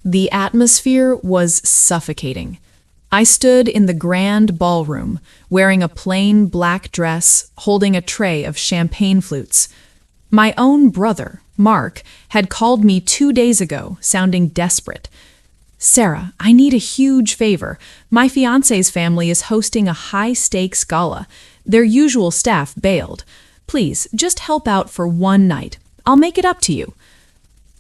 The atmosphere was suffocating. I stood in the grand ballroom, wearing a plain black dress, holding a tray of champagne flutes. My own brother, Mark, had called me 2 days ago, sounding desperate. "Sarah, I need a huge favor. My fiancé's family is hosting a high-stakes gala. Their usual staff bailed. Please, just help out for one night. I'll make it up to you."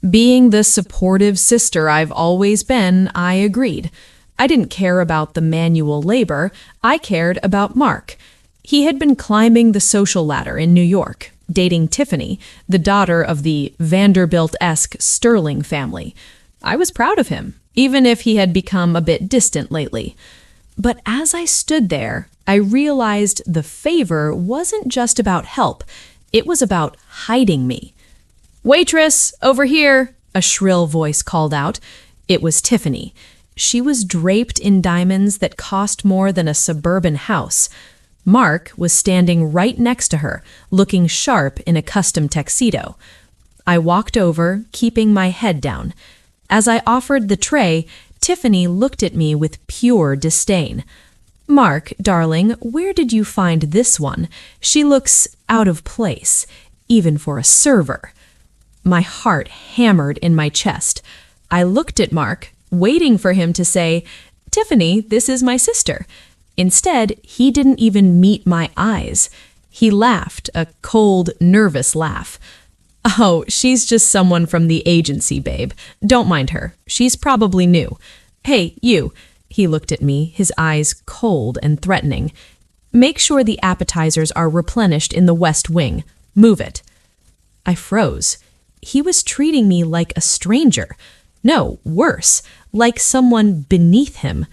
Being the supportive sister I've always been, I agreed. I didn't care about the manual labor. I cared about Mark. He had been climbing the social ladder in New York, dating Tiffany, the daughter of the Vanderbilt-esque Sterling family. I was proud of him, even if he had become a bit distant lately. But as I stood there, I realized the favor wasn't just about help. It was about hiding me. "Waitress, over here!" a shrill voice called out. It was Tiffany. She was draped in diamonds that cost more than a suburban house. Mark was standing right next to her, looking sharp in a custom tuxedo. I walked over, keeping my head down. As I offered the tray, Tiffany looked at me with pure disdain. "Mark, darling, where did you find this one? She looks out of place, even for a server." My heart hammered in my chest. I looked at Mark, waiting for him to say, "Tiffany, this is my sister." Instead, he didn't even meet my eyes. He laughed, a cold, nervous laugh. "Oh, she's just someone from the agency, babe. Don't mind her. She's probably new. Hey, you." He looked at me, his eyes cold and threatening. "Make sure the appetizers are replenished in the West Wing. Move it." I froze. He was treating me like a stranger. No, worse, like someone beneath him.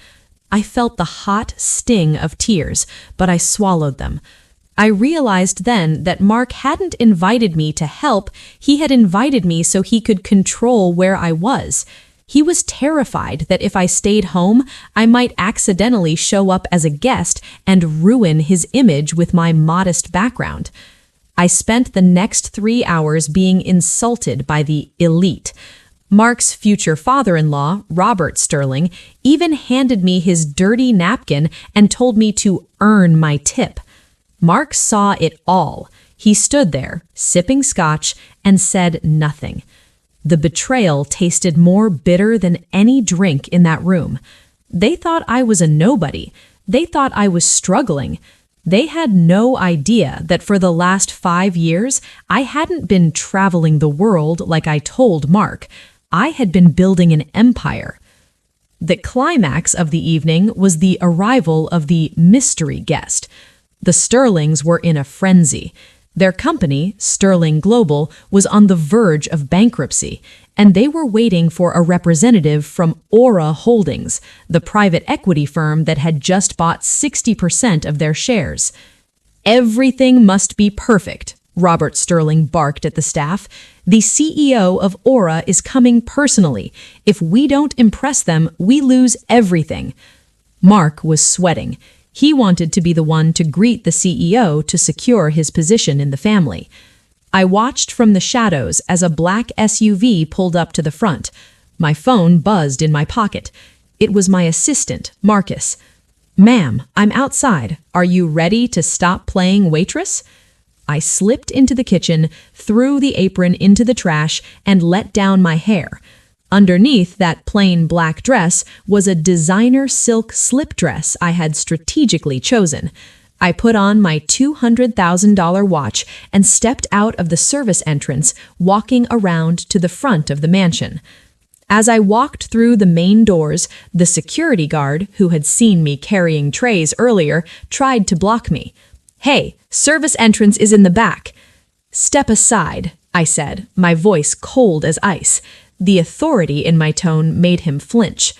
I felt the hot sting of tears, but I swallowed them. I realized then that Mark hadn't invited me to help, he had invited me so he could control where I was. He was terrified that if I stayed home, I might accidentally show up as a guest and ruin his image with my modest background. I spent the next 3 hours being insulted by the elite. Mark's future father-in-law, Robert Sterling, even handed me his dirty napkin and told me to earn my tip. Mark saw it all. He stood there, sipping scotch, and said nothing. The betrayal tasted more bitter than any drink in that room. They thought I was a nobody. They thought I was struggling. They had no idea that for the last 5 years, I hadn't been traveling the world like I told Mark. I had been building an empire. The climax of the evening was the arrival of the mystery guest. The Sterlings were in a frenzy. Their company, Sterling Global, was on the verge of bankruptcy, and they were waiting for a representative from Aura Holdings, the private equity firm that had just bought 60% of their shares. "Everything must be perfect," Robert Sterling barked at the staff. "The CEO of Aura is coming personally. If we don't impress them, we lose everything." Mark was sweating. He wanted to be the one to greet the CEO to secure his position in the family. I watched from the shadows as a black SUV pulled up to the front. My phone buzzed in my pocket. It was my assistant, Marcus. "Ma'am, I'm outside. Are you ready to stop playing waitress?" I slipped into the kitchen, threw the apron into the trash, and let down my hair. Underneath that plain black dress was a designer silk slip dress I had strategically chosen. I put on my $200,000 watch and stepped out of the service entrance, walking around to the front of the mansion. As I walked through the main doors, the security guard, who had seen me carrying trays earlier, tried to block me. "Hey, service entrance is in the back." "Step aside," I said, my voice cold as ice. The authority in my tone made him flinch.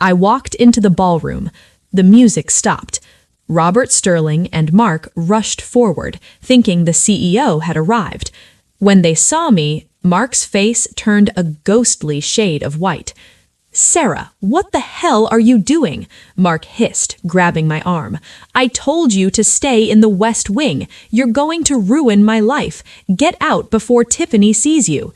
I walked into the ballroom. The music stopped. Robert Sterling and Mark rushed forward, thinking the CEO had arrived. When they saw me, Mark's face turned a ghostly shade of white. "Sarah, what the hell are you doing?" Mark hissed, grabbing my arm. "I told you to stay in the West Wing. You're going to ruin my life. Get out before Tiffany sees you."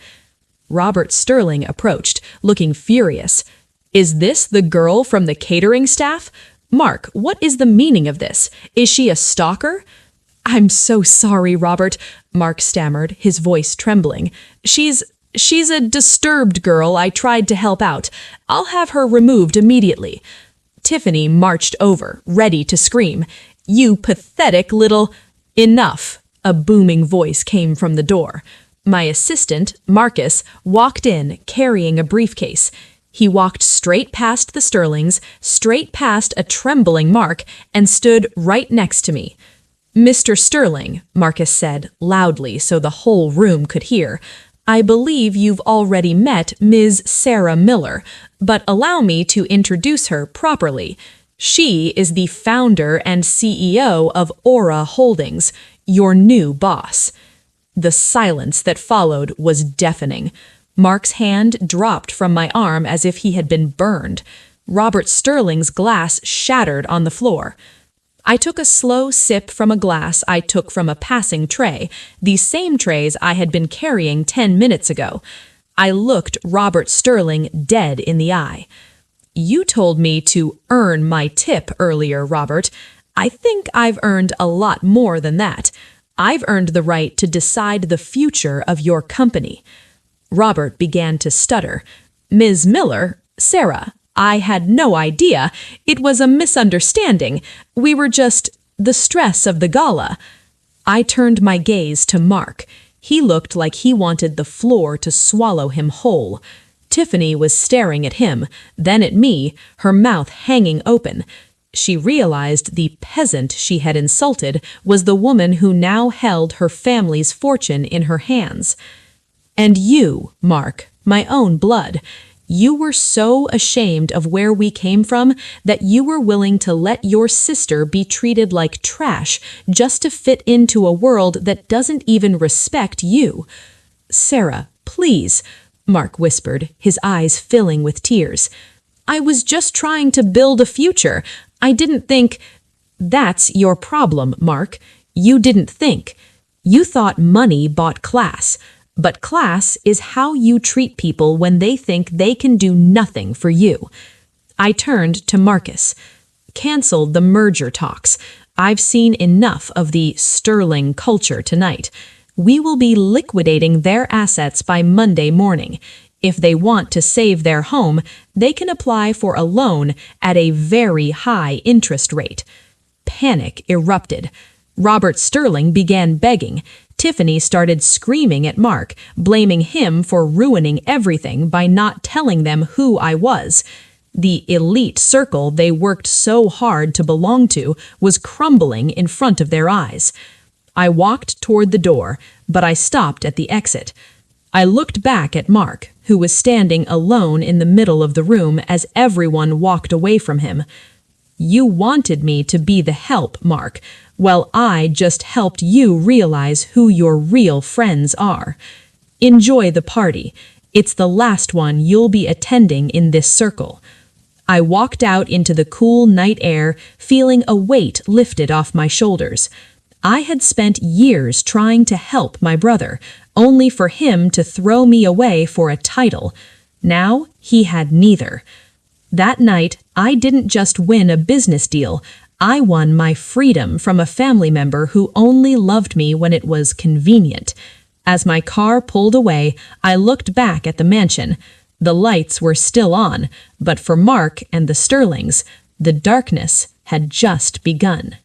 Robert Sterling approached, looking furious. "Is this the girl from the catering staff? Mark, what is the meaning of this? Is she a stalker?" "I'm so sorry, Robert," Mark stammered, his voice trembling. She's a disturbed girl I tried to help out. I'll have her removed immediately." Tiffany marched over, ready to scream. "You pathetic little—" "Enough," a booming voice came from the door. My assistant, Marcus, walked in, carrying a briefcase. He walked straight past the Sterlings, straight past a trembling Mark, and stood right next to me. "Mr. Sterling," Marcus said, loudly so the whole room could hear, "I believe you've already met Ms. Sarah Miller, but allow me to introduce her properly. She is the founder and CEO of Aura Holdings, your new boss." The silence that followed was deafening. Mark's hand dropped from my arm as if he had been burned. Robert Sterling's glass shattered on the floor. I took a slow sip from a glass I took from a passing tray, the same trays I had been carrying 10 minutes ago. I looked Robert Sterling dead in the eye. "You told me to earn my tip earlier, Robert. I think I've earned a lot more than that. I've earned the right to decide the future of your company." Robert began to stutter. "Ms. Miller, Sarah, I had no idea. It was a misunderstanding. We were just the stress of the gala." I turned my gaze to Mark. He looked like he wanted the floor to swallow him whole. Tiffany was staring at him, then at me, her mouth hanging open. She realized the peasant she had insulted was the woman who now held her family's fortune in her hands. "And you, Mark, my own blood, you were so ashamed of where we came from that you were willing to let your sister be treated like trash just to fit into a world that doesn't even respect you." "Sarah, please," Mark whispered, his eyes filling with tears. "I was just trying to build a future. I didn't think—" "That's your problem, Mark. You didn't think. You thought money bought class. But class is how you treat people when they think they can do nothing for you." I turned to Marcus. "Cancel the merger talks. I've seen enough of the Sterling culture tonight. We will be liquidating their assets by Monday morning. If they want to save their home, they can apply for a loan at a very high interest rate." Panic erupted. Robert Sterling began begging. Tiffany started screaming at Mark, blaming him for ruining everything by not telling them who I was. The elite circle they worked so hard to belong to was crumbling in front of their eyes. I walked toward the door, but I stopped at the exit. I looked back at Mark, who was standing alone in the middle of the room as everyone walked away from him. "You wanted me to be the help, Mark. Well, I just helped you realize who your real friends are. Enjoy the party. It's the last one you'll be attending in this circle." I walked out into the cool night air, feeling a weight lifted off my shoulders. I had spent years trying to help my brother, only for him to throw me away for a title. Now he had neither. That night, I didn't just win a business deal. I won my freedom from a family member who only loved me when it was convenient. As my car pulled away, I looked back at the mansion. The lights were still on, but for Mark and the Sterlings, the darkness had just begun.